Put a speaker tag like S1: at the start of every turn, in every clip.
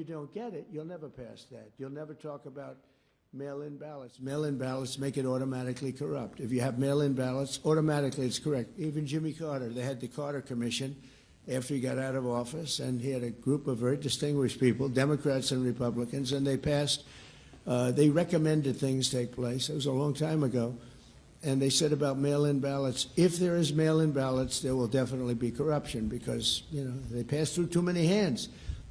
S1: don't get it, you'll never pass that. You'll never talk about mail-in ballots. Mail-in ballots make it automatically corrupt. If you have mail-in ballots, automatically it's correct. Even Jimmy Carter, they had the Carter Commission after he got out of office, and he had a group of very distinguished people, Democrats and Republicans, and they passed, they recommended things take place. It was a long time ago. And they said about mail-in ballots, if there is mail-in ballots, there will definitely be corruption because, you know, they pass through too many hands.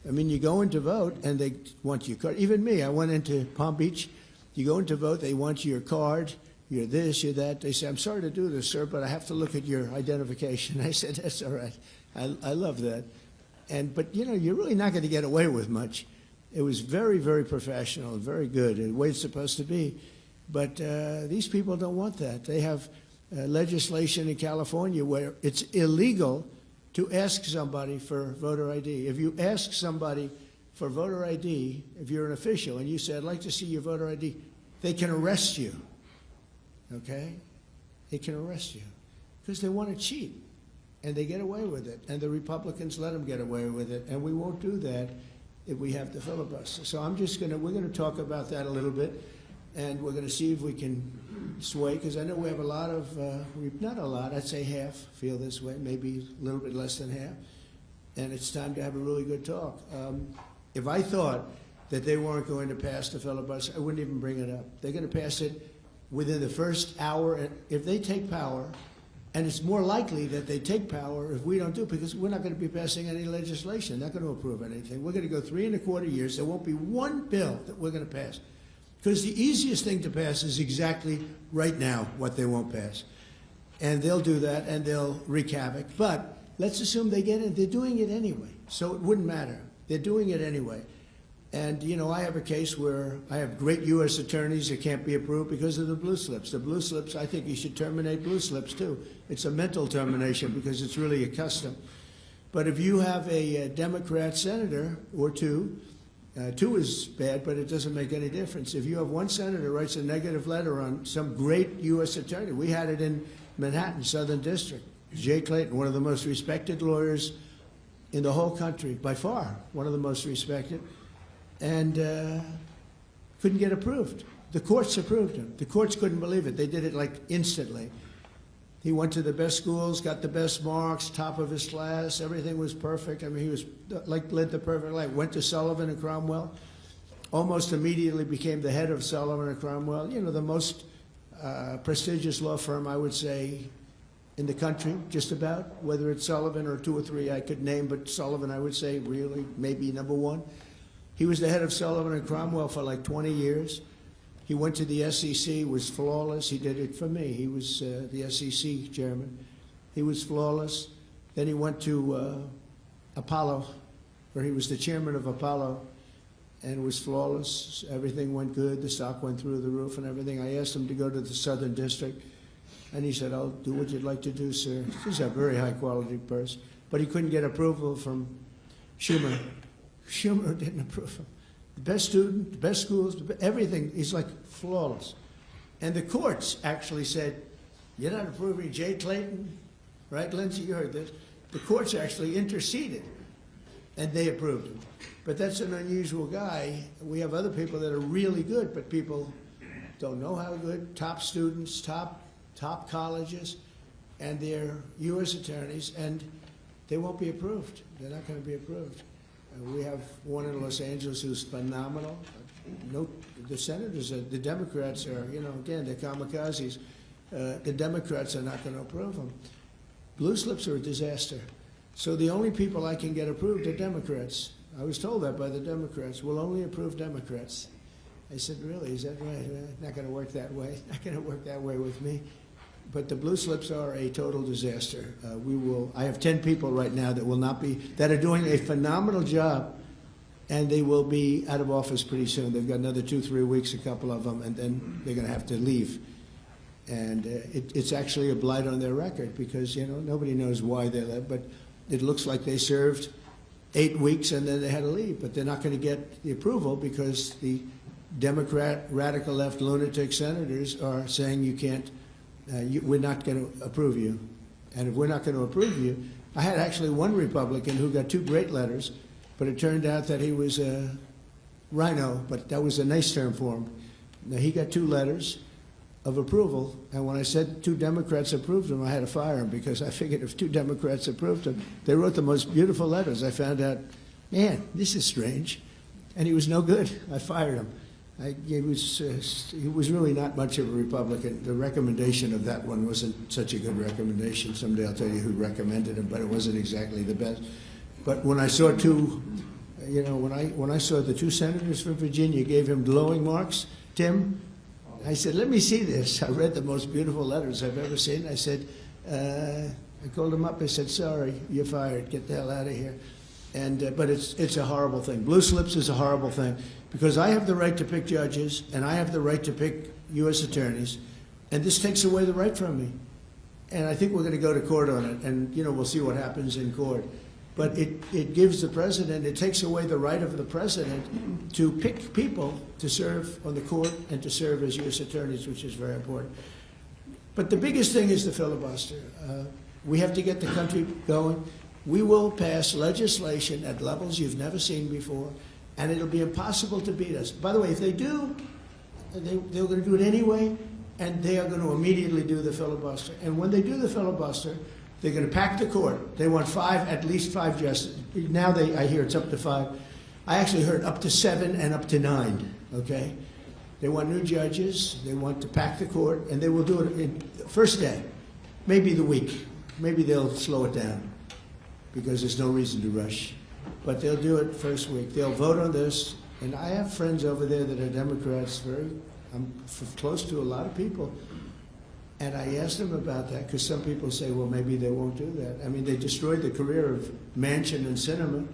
S1: I mean, you go in to vote, and they want your card. Even me, I went into Palm Beach. You go in to vote, they want your card, you're this, you're that. They say, I'm sorry to do this, sir, but I have to look at your identification. I said, that's all right. I love that. But, you know, you're really not going to get away with much. It was very, very professional, very good, the way it's supposed to be. But these people don't want that. They have legislation in California where it's illegal to ask somebody for voter ID. If you ask somebody for voter ID, if you're an official, and you say, I'd like to see your voter ID, they can arrest you, okay? They can arrest you because they want to cheat, and they get away with it, and the Republicans let them get away with it, and we won't do that if we have the filibuster. So we're going to talk about that a little bit. And we're going to see if we can sway, because I know we have a lot of, not a lot, I'd say half feel this way, maybe a little bit less than half. And it's time to have a really good talk. If I thought that they weren't going to pass the filibuster, I wouldn't even bring it up. They're going to pass it within the first hour. If they take power, and it's more likely that they take power if we don't do it, because we're not going to be passing any legislation, not going to approve anything. We're going to go 3¼ years. There won't be one bill that we're going to pass. Because the easiest thing to pass is exactly right now what they won't pass. And they'll do that, and they'll wreak havoc. But let's assume they get it. They're doing it anyway, so it wouldn't matter. They're doing it anyway. And, you know, I have a case where I have great U.S. attorneys that can't be approved because of the blue slips. The blue slips, I think you should terminate blue slips, too. It's a mental termination because it's really a custom. But if you have a Democrat senator or two, two is bad, but it doesn't make any difference. If you have one senator writes a negative letter on some great U.S. attorney, we had it in Manhattan, Southern District. Jay Clayton, one of the most respected lawyers in the whole country, by far, one of the most respected, and couldn't get approved. The courts approved him. The courts couldn't believe it. They did it like instantly. He went to the best schools, got the best marks, top of his class. Everything was perfect. I mean, he was led the perfect life. Went to Sullivan and Cromwell. Almost immediately became the head of Sullivan and Cromwell. You know, the most prestigious law firm, I would say, in the country, just about. Whether it's Sullivan or 2 or 3 I could name, but Sullivan, I would say, really, maybe #1. He was the head of Sullivan and Cromwell for like 20 years. He went to the SEC, was flawless. He did it for me. He was the SEC chairman. He was flawless. Then he went to Apollo, where he was the chairman of Apollo, and was flawless. Everything went good. The stock went through the roof and everything. I asked him to go to the Southern District, and he said, I'll do what you'd like to do, sir. He's a very high-quality person. But he couldn't get approval from Schumer. Schumer didn't approve him. The best student, the best schools, everything. He's like flawless. And the courts actually said, you're not approving Jay Clayton, right, Lindsay? You heard this. The courts actually interceded, and they approved him. But that's an unusual guy. We have other people that are really good, but people don't know how good. Top students, top colleges, and they're U.S. attorneys, and they won't be approved. They're not going to be approved. We have one in Los Angeles who's phenomenal. No, the senators, the Democrats are, you know, again, they're kamikazes. The Democrats are not going to approve them. Blue slips are a disaster. So the only people I can get approved are Democrats. I was told that by the Democrats. We'll only approve Democrats. I said, really, is that right? Not going to work that way. Not going to work that way with me. But the blue slips are a total disaster. I have 10 people right now that are doing a phenomenal job, and they will be out of office pretty soon. They've got another 2-3 weeks, a couple of them, and then they're going to have to leave. And it's actually a blight on their record because, you know, nobody knows why they left. But it looks like they served 8 weeks and then they had to leave. But they're not going to get the approval because the Democrat, radical left lunatic senators are saying you can't. We're not going to approve you. And if we're not going to approve you, I had actually one Republican who got 2 great letters, but it turned out that he was Rhino, but that was a nice term for him. Now, he got 2 letters of approval, and when I said 2 Democrats approved him, I had to fire him because I figured if 2 Democrats approved him, they wrote the most beautiful letters. I found out, man, this is strange, and he was no good. I fired him. He was really not much of a Republican. The recommendation of that one wasn't such a good recommendation. Someday I'll tell you who recommended him, but it wasn't exactly the best. But when I saw when I saw the 2 senators from Virginia gave him glowing marks, Tim, I said, let me see this. I read the most beautiful letters I've ever seen. I said, I called him up. I said, sorry, you're fired. Get the hell out of here. And but it's a horrible thing. Blue slips is a horrible thing because I have the right to pick judges and I have the right to pick U.S. attorneys, and this takes away the right from me. And I think we're going to go to court on it, and we'll see what happens in court. But it gives the president, it takes away the right of the president to pick people to serve on the court and to serve as U.S. attorneys, which is very important. But the biggest thing is the filibuster. We have to get the country going. We will pass legislation at levels you've never seen before, and it'll be impossible to beat us. By the way, if they do, they're going to do it anyway, and they are going to immediately do the filibuster. And when they do the filibuster, they're going to pack the court. They want at least five justices. Now I hear it's up to 5. I actually heard up to 7 and up to 9, okay? They want new judges. They want to pack the court, and they will do it in the first day, maybe the week. Maybe they'll slow it down because there's no reason to rush. But they'll do it first week. They'll vote on this. And I have friends over there that are Democrats. I'm close to a lot of people. And I asked them about that because some people say, well, maybe they won't do that. I mean, they destroyed the career of Manchin and Sinema,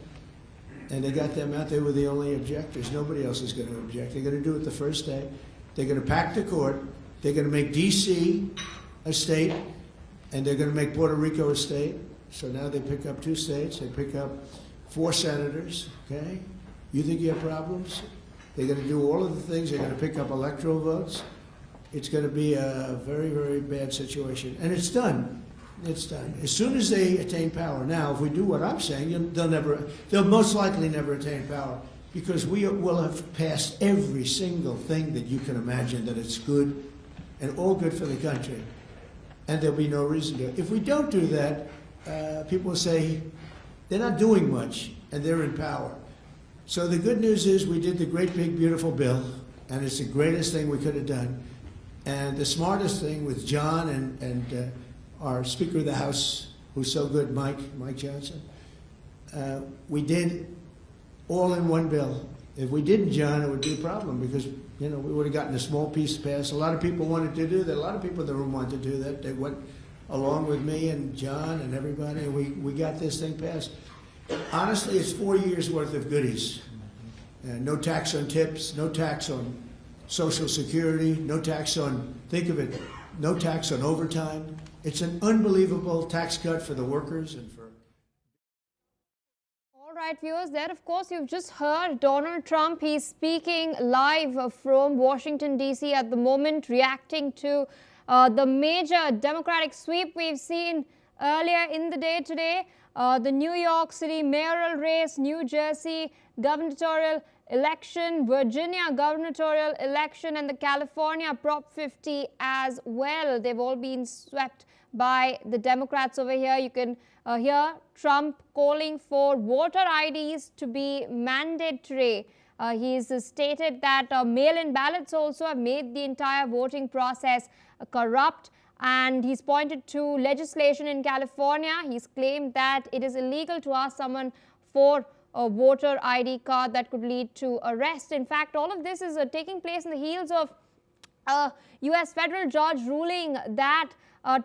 S1: and they got them out. They were the only objectors. Nobody else is going to object. They're going to do it the first day. They're going to pack the court. They're going to make D.C. a state, and they're going to make Puerto Rico a state. So now they pick up 2 states. They pick up 4 senators, okay? You think you have problems? They're going to do all of the things. They're going to pick up electoral votes. It's going to be a very, very bad situation. And it's done. It's done. As soon as they attain power. Now, if we do what I'm saying, they'll most likely never attain power because we will have passed every single thing that you can imagine that it's good and all good for the country. And there'll be no reason to. If we don't do that, people will say they're not doing much and they're in power. So the good news is we did the great, big, beautiful bill, and it's the greatest thing we could have done. And the smartest thing with John and our Speaker of the House, who's so good, Mike Johnson, we did all in one bill. If we didn't, John, it would be a problem because, we would have gotten a small piece passed. A lot of people wanted to do that. A lot of people in the room wanted to do that. They went along with me and John and everybody, and we got this thing passed. Honestly, it's 4 years' worth of goodies. No tax on tips, no tax on Social Security, no tax on, think of it, no tax on overtime. It's an unbelievable tax cut for the workers and for...
S2: All right, viewers, there, of course, you've just heard Donald Trump. He's speaking live from Washington, D.C. at the moment, reacting to the major Democratic sweep we've seen earlier in the day today. The New York City mayoral race, New Jersey gubernatorial election, Virginia gubernatorial election, and the California Prop 50 as well. They've all been swept by the Democrats over here. You can hear Trump calling for voter IDs to be mandatory. He's stated that mail-in ballots also have made the entire voting process corrupt. And he's pointed to legislation in California. He's claimed that it is illegal to ask someone for a voter ID card that could lead to arrest. In fact, all of this is taking place in the heels of a U.S. federal judge ruling that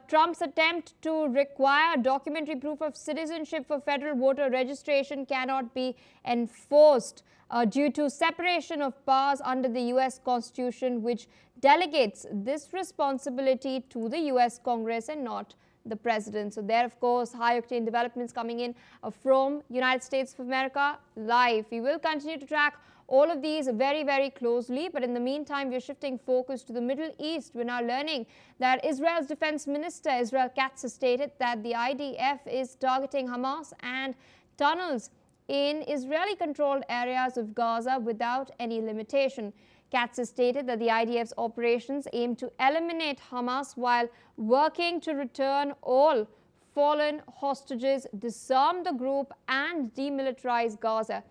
S2: Trump's attempt to require documentary proof of citizenship for federal voter registration cannot be enforced due to separation of powers under the U.S. Constitution, which delegates this responsibility to the U.S. Congress and not the president. So there, of course, high-octane developments coming in from United States of America live. We will continue to track all of these very, very closely. But in the meantime, we're shifting focus to the Middle East. We're now learning that Israel's defense minister, Israel Katz, has stated that the IDF is targeting Hamas and tunnels in Israeli-controlled areas of Gaza without any limitation. Katz has stated that the IDF's operations aim to eliminate Hamas while working to return all fallen hostages, disarm the group, and demilitarize Gaza.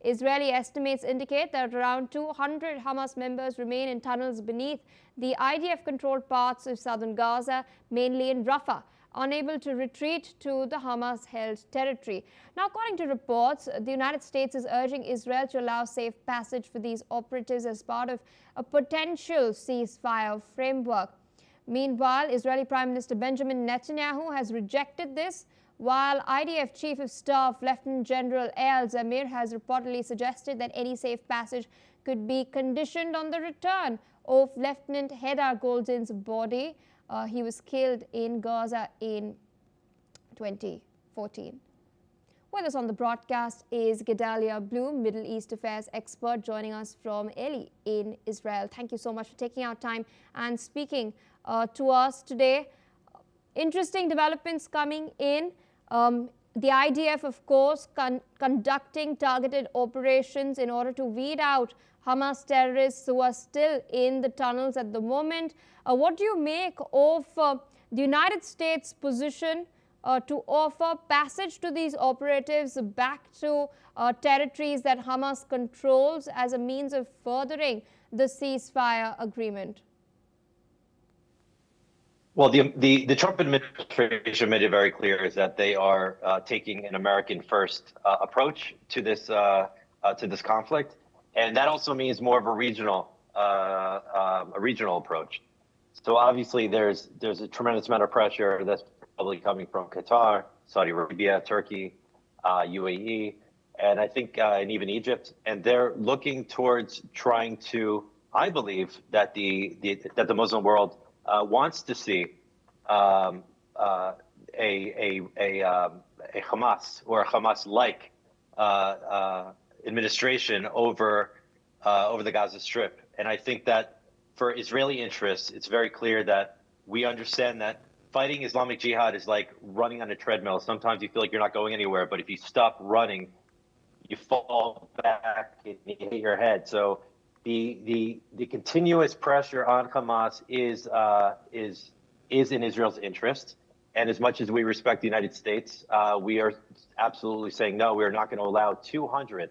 S2: Israeli estimates indicate that around 200 Hamas members remain in tunnels beneath the IDF-controlled parts of southern Gaza, mainly in Rafah, unable to retreat to the Hamas-held territory. Now, according to reports, the United States is urging Israel to allow safe passage for these operatives as part of a potential ceasefire framework. Meanwhile, Israeli Prime Minister Benjamin Netanyahu has rejected this, while IDF Chief of Staff Lieutenant General Eyal Zamir has reportedly suggested that any safe passage could be conditioned on the return of Lieutenant Hedar Golden's body. He was killed in Gaza in 2014. With us on the broadcast is Gedalia Bloom, Middle East Affairs expert, joining us from Eli in Israel. Thank you so much for taking our time and speaking to us today. Interesting developments coming in. The IDF, of course, conducting targeted operations in order to weed out Hamas terrorists who are still in the tunnels at the moment. What do you make of the United States' position to offer passage to these operatives back to territories that Hamas controls as a means of furthering the ceasefire agreement?
S3: Well, the Trump administration made it very clear is that they are taking an American-first approach to this conflict, and that also means more of a regional approach. So obviously, there's a tremendous amount of pressure that's probably coming from Qatar, Saudi Arabia, Turkey, UAE, and I think and even Egypt, and they're looking towards trying to. I believe that the Muslim world wants to see a Hamas or a Hamas-like administration over the Gaza Strip, and I think that for Israeli interests, it's very clear that we understand that fighting Islamic Jihad is like running on a treadmill. Sometimes you feel like you're not going anywhere, but if you stop running, you fall back and you hit your head. So the continuous pressure on Hamas is in Israel's interest. And as much as we respect the United States, we are absolutely saying, no, we're not going to allow 200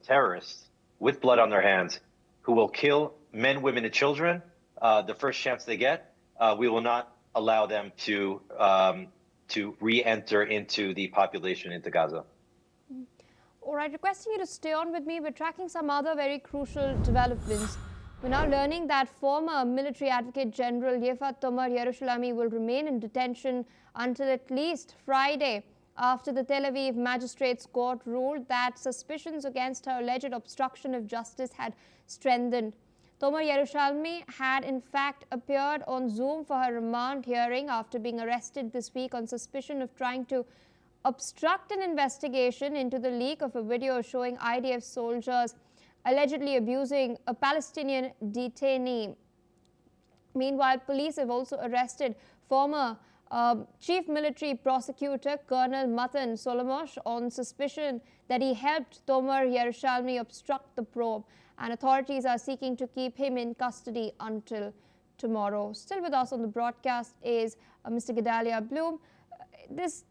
S3: terrorists with blood on their hands who will kill men, women, and children the first chance they get. We will not allow them to re-enter into the population into Gaza.
S2: All right, requesting you to stay on with me. We're tracking some other very crucial developments. We're now learning that former military advocate General Yifat Tomer-Yerushalmi will remain in detention until at least Friday, after the Tel Aviv Magistrates Court ruled that suspicions against her alleged obstruction of justice had strengthened. Tomer-Yerushalmi had in fact appeared on Zoom for her remand hearing after being arrested this week on suspicion of trying to obstruct an investigation into the leak of a video showing IDF soldiers allegedly abusing a Palestinian detainee. Meanwhile, police have also arrested former Chief Military Prosecutor Colonel Matan Solomosh on suspicion that he helped Tomer-Yerushalmi obstruct the probe, and authorities are seeking to keep him in custody until tomorrow. Still with us on the broadcast is Mr. Gedalia Bloom. This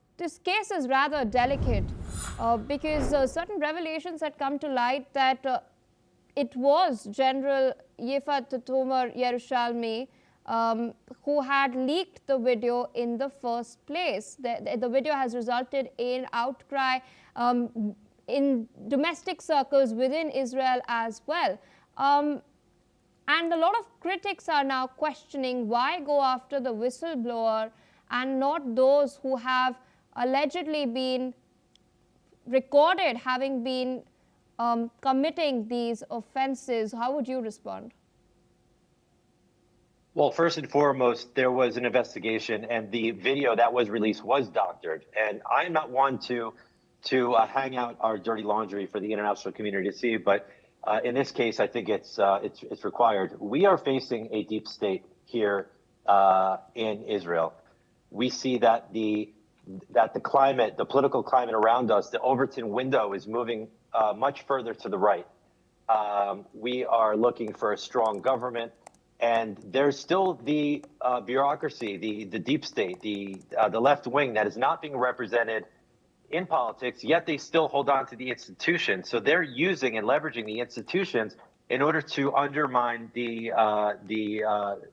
S2: case is rather delicate because certain revelations had come to light that it was General Yifat Tomer-Yerushalmi who had leaked the video in the first place. The video has resulted in outcry in domestic circles within Israel as well. And a lot of critics are now questioning why go after the whistleblower and not those who have allegedly been recorded having been committing these offenses. How would you respond?
S3: Well, first and foremost, there was an investigation, and the video that was released was doctored. And I'm not one to hang out our dirty laundry for the international community to see, but in this case, I think it's required. We are facing a deep state here in Israel. We see that the that the climate, the political climate around us, the Overton window is moving much further to the right. We are looking for a strong government, and there's still the bureaucracy, the deep state, the left wing that is not being represented in politics, yet they still hold on to the institutions. So they're using and leveraging the institutions in order to undermine the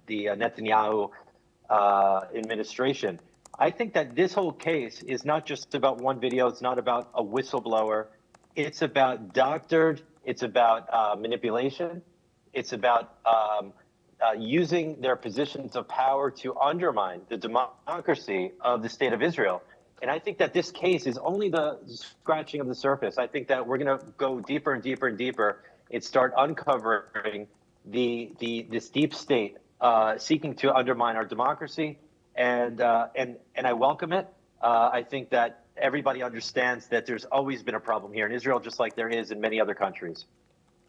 S3: Netanyahu administration. I think that this whole case is not just about one video. It's not about a whistleblower. It's about doctored. It's about manipulation. It's about using their positions of power to undermine the democracy of the state of Israel. And I think that this case is only the scratching of the surface. I think that we're going to go deeper and deeper and deeper and start uncovering this deep state seeking to undermine our democracy. And I welcome it. I think that everybody understands that there's always been a problem here in Israel, just like there is in many other countries.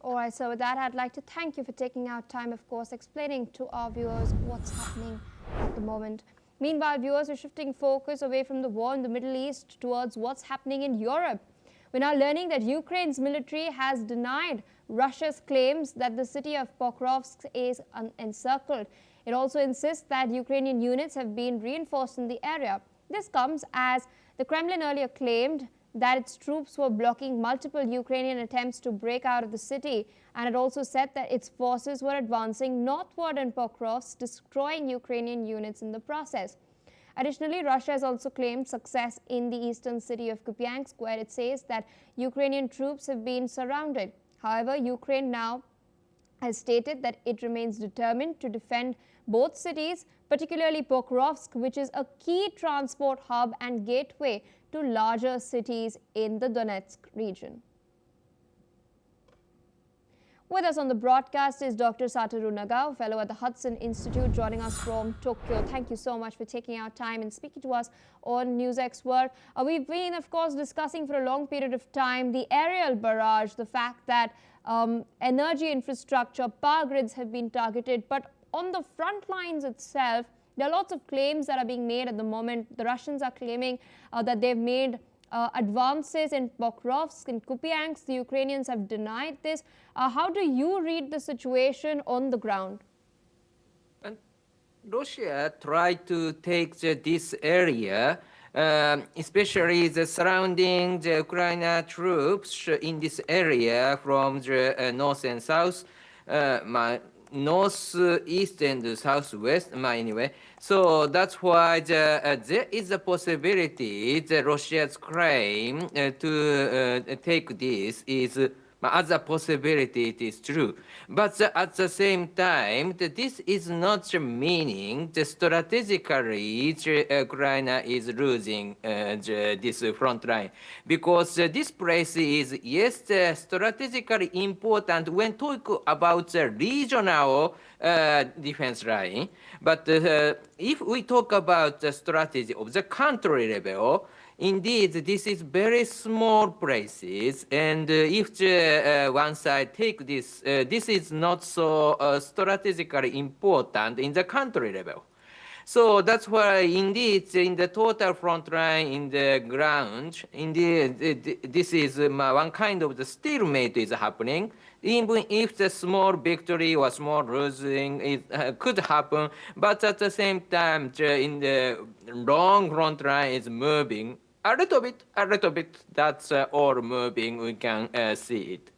S2: All right, so with that, I'd like to thank you for taking out time, of course, explaining to our viewers what's happening at the moment. Meanwhile, viewers are shifting focus away from the war in the Middle East towards what's happening in Europe. We're now learning that Ukraine's military has denied Russia's claims that the city of Pokrovsk is encircled. It also insists that Ukrainian units have been reinforced in the area. This comes as the Kremlin earlier claimed that its troops were blocking multiple Ukrainian attempts to break out of the city, and it also said that its forces were advancing northward in Pokrovsk, destroying Ukrainian units in the process. Additionally, Russia has also claimed success in the eastern city of Kupiansk, where it says that Ukrainian troops have been surrounded. However, Ukraine now has stated that it remains determined to defend both cities, particularly Pokrovsk, which is a key transport hub and gateway to larger cities in the Donetsk region. With us on the broadcast is Dr. Satoru Nagao, fellow at the Hudson Institute, joining us from Tokyo. Thank you so much for taking our time and speaking to us on NewsX World. We've been, of course, discussing for a long period of time the aerial barrage, the fact that energy infrastructure, power grids have been targeted, but on the front lines itself, there are lots of claims that are being made at the moment. The Russians are claiming that they've made advances in Pokrovsk and Kupiansk. The Ukrainians have denied this. How do you read the situation on the ground?
S4: Russia tried to take this area, especially the surrounding the Ukraine troops in this area from the north and south. North, east, and southwest, anyway. So that's why there is a possibility that Russia's claim to take this is as a possibility it is true. But at the same time, this is not meaning that strategically Ukraine is losing this front line. Because this place is, yes, strategically important when talk about the regional defense line. But if we talk about the strategy of the country level, indeed, this is very small places, and if one side take this, this is not so strategically important in the country level. So that's why, indeed, in the total front line in the ground, indeed, this is one kind of the stalemate is happening. Even if the small victory or small losing, it could happen, but at the same time, in the long front line is moving a little bit, that's all moving, we can see it.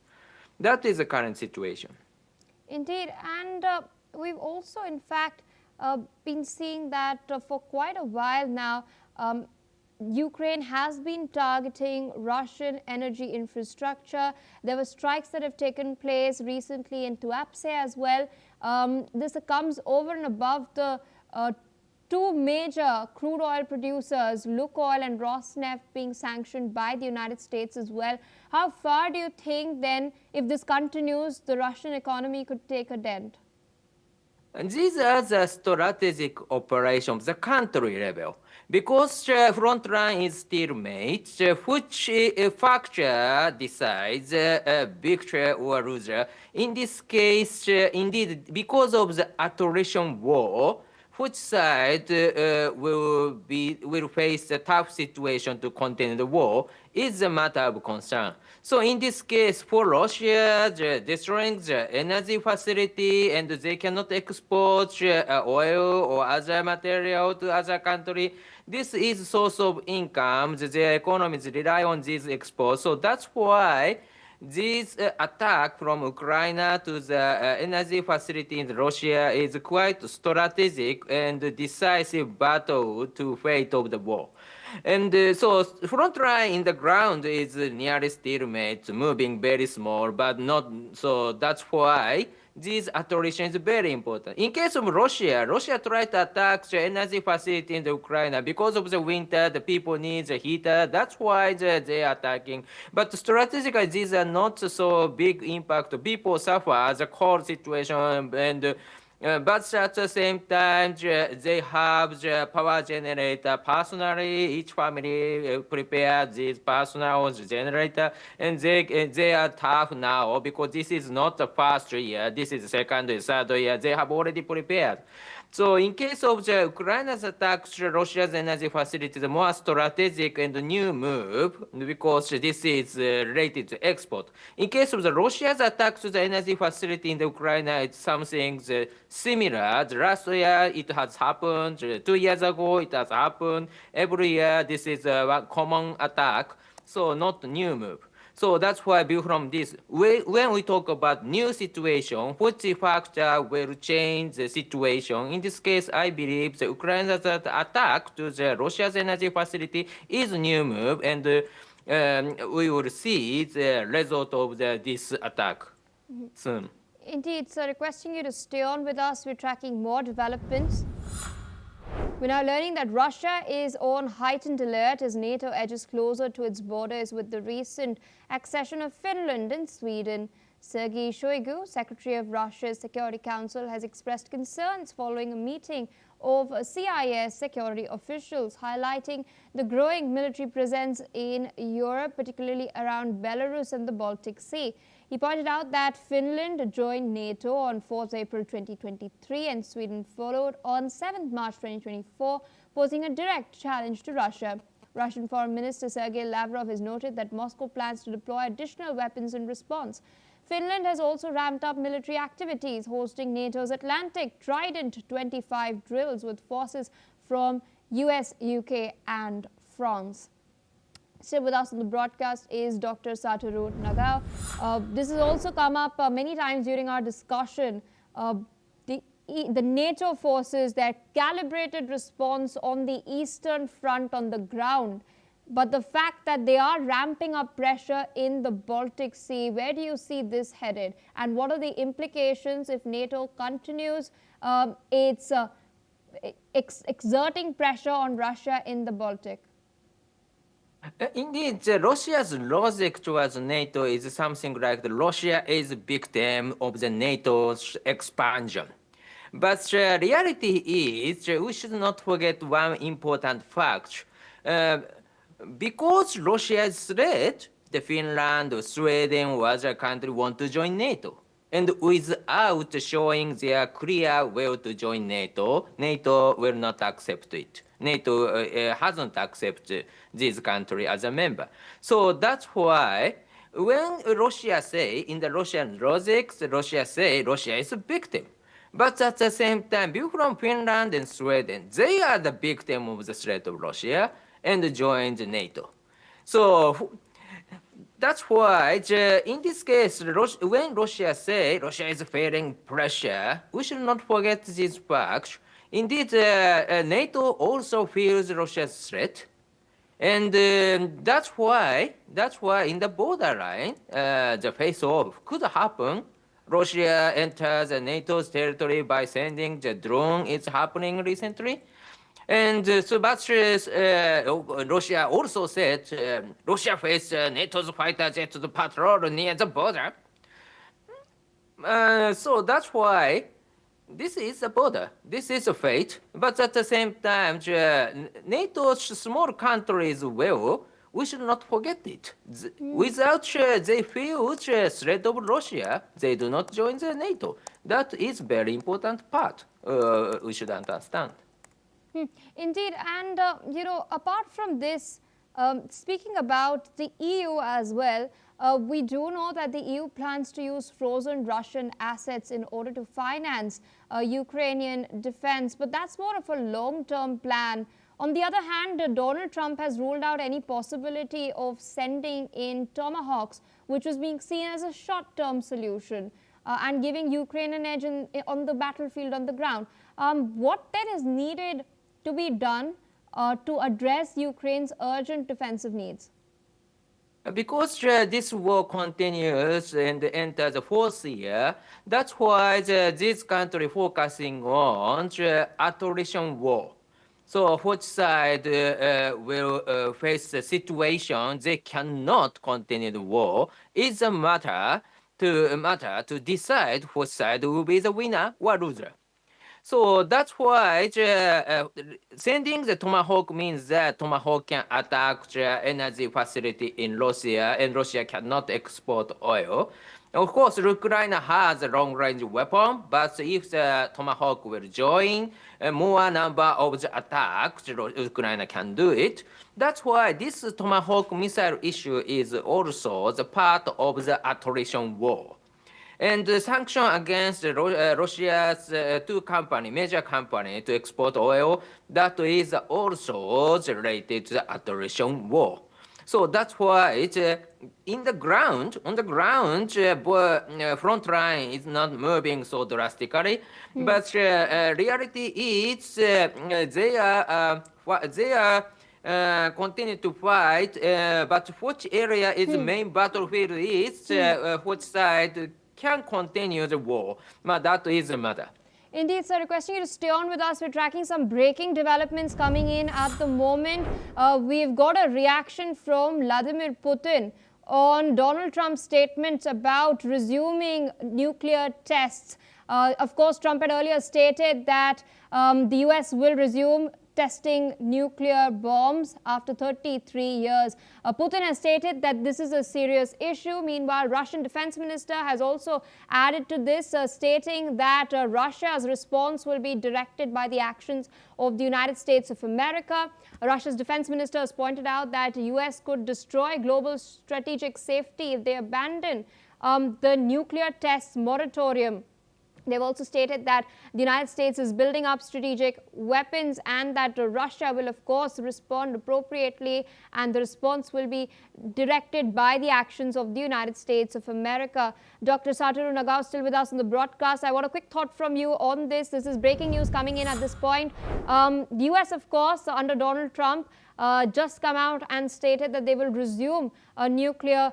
S4: That is the current situation.
S2: Indeed, and we've also, in fact, been seeing that for quite a while now, Ukraine has been targeting Russian energy infrastructure. There were strikes that have taken place recently in Tuapse as well. This comes over and above the two major crude oil producers, Lukoil and Rosneft, being sanctioned by the United States as well. How far do you think then, if this continues, the Russian economy could take a dent?
S4: And these are the strategic operations, the country level. Because front line is still made, which factor decides victory or loser. In this case, indeed, because of the attrition war, which side will face a tough situation to contain the war is a matter of concern. So in this case, for Russia, destroying the energy facility and they cannot export oil or other material to other country. This is source of income. Their economies rely on these exports. So that's why this attack from Ukraine to the energy facility in Russia is quite strategic and decisive battle to fate of the war. And so front line in the ground is nearly stalemate, moving very small, but not so. That's why this attrition is very important. In case of Russia, Russia tried to attack the energy facility in the Ukraine because of the winter. The people need the heater. That's why they are attacking. But strategically, these are not so big impact. People suffer the cold situation and. But at the same time, they have the power generator personally. Each family prepared this personal generator, and they are tough now because this is not the first year. This is the second and third year. They have already prepared. So in case of the Ukraine's attack to Russia's energy facilities, a more strategic and new move because this is related to export. In case of the Russia's attack to the energy facility in the Ukraine, it's something similar. The last year it has happened. 2 years ago it has happened. Every year this is a common attack. So not new move. So that's why from this, when we talk about new situation, which factor will change the situation? In this case, I believe the Ukraine's attack to the Russia's energy facility is a new move, and we will see the result of this attack soon.
S2: Indeed, sir, requesting you to stay on with us. We're tracking more developments. We're now learning that Russia is on heightened alert as NATO edges closer to its borders with the recent accession of Finland and Sweden. Sergei Shoigu, Secretary of Russia's Security Council, has expressed concerns following a meeting of CIS security officials, highlighting the growing military presence in Europe, particularly around Belarus and the Baltic Sea. He pointed out that Finland joined NATO on 4th April 2023 and Sweden followed on 7th March 2024, posing a direct challenge to Russia. Russian Foreign Minister Sergei Lavrov has noted that Moscow plans to deploy additional weapons in response. Finland has also ramped up military activities, hosting NATO's Atlantic Trident 25 drills with forces from US, UK and France. Still with us on the broadcast is Dr. Satoru Nagao. This has also come up many times during our discussion. The NATO forces, their calibrated response on the eastern front on the ground, but the fact that they are ramping up pressure in the Baltic Sea, where do you see this headed? And what are the implications if NATO continues its exerting pressure on Russia in the Baltic?
S4: Indeed, Russia's logic towards NATO is something like Russia is a victim of the NATO's expansion. But the reality is we should not forget one important fact. Because Russia's threat, the Finland or Sweden or other country want to join NATO. And without showing their clear will to join NATO, NATO will not accept it. NATO hasn't accepted this country as a member. So that's why when Russia say, in the Russian logic, Russia say Russia is a victim. But at the same time, people from Finland and Sweden, they are the victim of the threat of Russia and joined NATO. So that's why in this case, when Russia say Russia is feeling pressure, we should not forget this fact. Indeed, NATO also feels Russia's threat. And that's why in the borderline, the face-off could happen. Russia enters NATO's territory by sending the drone. It's happening recently. And so, but Russia also said Russia faced NATO's fighter jets to patrol near the border. So that's why this is a border. This is a fate. But at the same time, NATO's small countries will we should not forget it. Without they feel threat of Russia, they do not join the NATO. That is very important part we should understand.
S2: Indeed, and apart from this, speaking about the EU as well, we do know that the EU plans to use frozen Russian assets in order to finance Ukrainian defense, but that's more of a long-term plan. On the other hand, Donald Trump has ruled out any possibility of sending in Tomahawks, which was being seen as a short-term solution, and giving Ukraine an edge on the battlefield on the ground. What then is needed to be done to address Ukraine's urgent defensive needs?
S4: Because this war continues and enters the fourth year, that's why this country focusing on attrition war. So which side will face the situation they cannot continue the war is a matter to decide which side will be the winner or loser. So that's why sending the Tomahawk means that Tomahawk can attack the energy facility in Russia, and Russia cannot export oil. Of course, Ukraine has a long-range weapon, but if the Tomahawk will join, more number of the attacks, Ukraine can do it. That's why this Tomahawk missile issue is also the part of the attrition war. And the sanction against Russia's two major company to export oil, that is also related to the attrition war. So that's why it's on the ground, front line is not moving so drastically, but reality is they are continue to fight, but which area is the main battlefield is, which side can continue the war. But that is the matter.
S2: Indeed, sir, requesting you to stay on with us. We're tracking some breaking developments coming in at the moment. We've got a reaction from Vladimir Putin on Donald Trump's statements about resuming nuclear tests. Of course, Trump had earlier stated that the US will resume testing nuclear bombs after 33 years. Putin has stated that this is a serious issue. Meanwhile, Russian defense minister has also added to this, stating that Russia's response will be directed by the actions of the United States of America. Russia's defense minister has pointed out that the US could destroy global strategic safety if they abandon the nuclear tests moratorium. They've also stated that the United States is building up strategic weapons and that Russia will, of course, respond appropriately, and the response will be directed by the actions of the United States of America. Dr. Satoru Nagao still with us on the broadcast. I want a quick thought from you on this. This is breaking news coming in at this point. The U.S., of course, under Donald Trump, just come out and stated that they will resume nuclear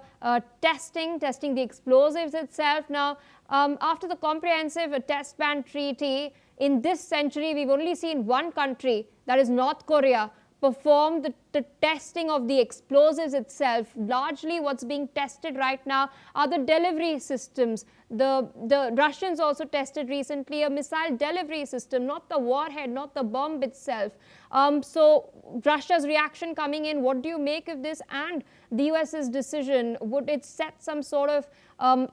S2: testing the explosives itself. Now, after the comprehensive test ban treaty, in this century, we've only seen one country, that is North Korea, perform the testing of the explosives itself. Largely what's being tested right now are the delivery systems. The Russians also tested recently a missile delivery system, not the warhead, not the bomb itself. So Russia's reaction coming in, what do you make of this and the US's decision? Would it set some sort of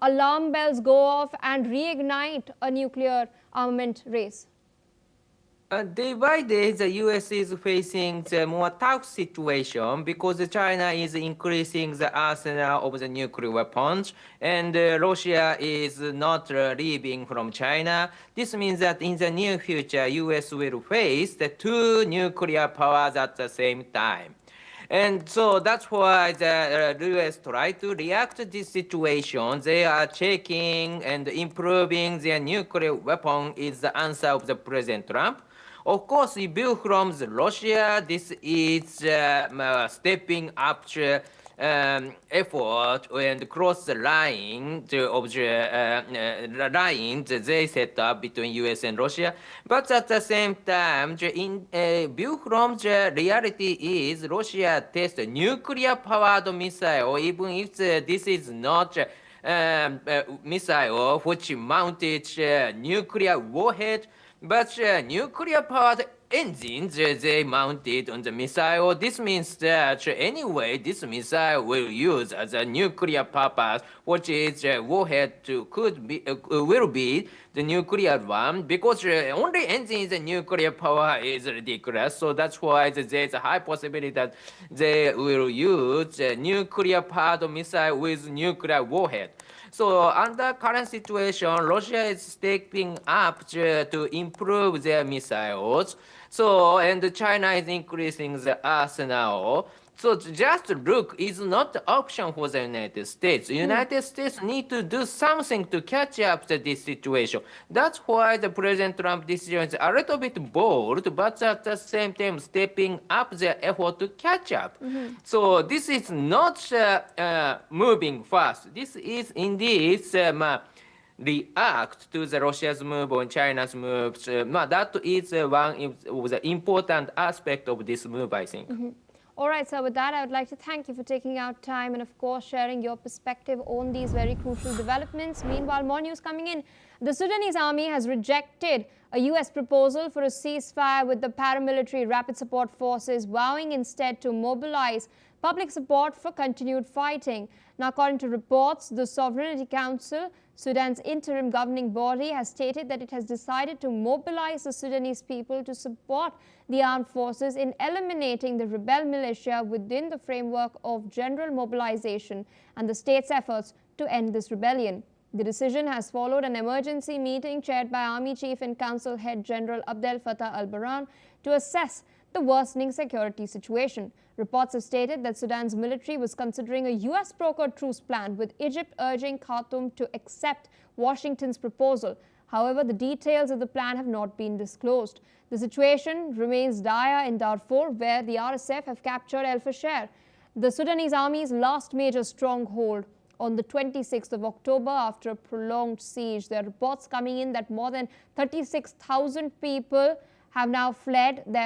S2: alarm bells go off and reignite a nuclear armament race?
S4: Day by day, the U.S. is facing the more tough situation because China is increasing the arsenal of the nuclear weapons, and Russia is not leaving from China. This means that in the near future, U.S. will face the two nuclear powers at the same time. And so that's why the U.S. try to react to this situation. They are checking and improving their nuclear weapon is the answer of the President Trump. Of course, in view from Russia, this is stepping up effort and cross the line of the lines they set up between U.S. and Russia. But at the same time, in view from the reality is Russia tests nuclear-powered missile, even if this is not missile which mounted nuclear warhead. But nuclear-powered engines they mounted on the missile. This means that anyway, this missile will use as a nuclear purpose, which is warhead will be the nuclear one, because only engine is nuclear power is ridiculous. So that's why there's a high possibility that they will use a nuclear-powered missile with nuclear warhead. So under current situation, Russia is stepping up to improve their missiles. So, and China is increasing the arsenal. So just look is not the option for the United States. The United States need to do something to catch up to this situation. That's why the President Trump decision is a little bit bold, but at the same time stepping up their effort to catch up. So this is not moving fast. This is indeed react to the Russia's move or China's moves. That is one of the important aspect of this move, I think.
S2: All right, so with that, I would like to thank you for taking out time and, of course, sharing your perspective on these very crucial developments. Meanwhile, more news coming in. The Sudanese army has rejected a U.S. proposal for a ceasefire with the paramilitary rapid support forces, vowing instead to mobilize public support for continued fighting. Now, according to reports, the Sovereignty Council, Sudan's interim governing body, has stated that it has decided to mobilize the Sudanese people to support the armed forces in eliminating the rebel militia within the framework of general mobilization and the state's efforts to end this rebellion. The decision has followed an emergency meeting chaired by Army Chief and Council Head General Abdel Fattah al-Burhan to assess the worsening security situation. Reports have stated that Sudan's military was considering a U.S.-brokered truce plan, with Egypt urging Khartoum to accept Washington's proposal. However, the details of the plan have not been disclosed. The situation remains dire in Darfur, where the RSF have captured El Fasher, the Sudanese army's last major stronghold, on the 26th of October after a prolonged siege. There are reports coming in that more than 36,000 people have now fled their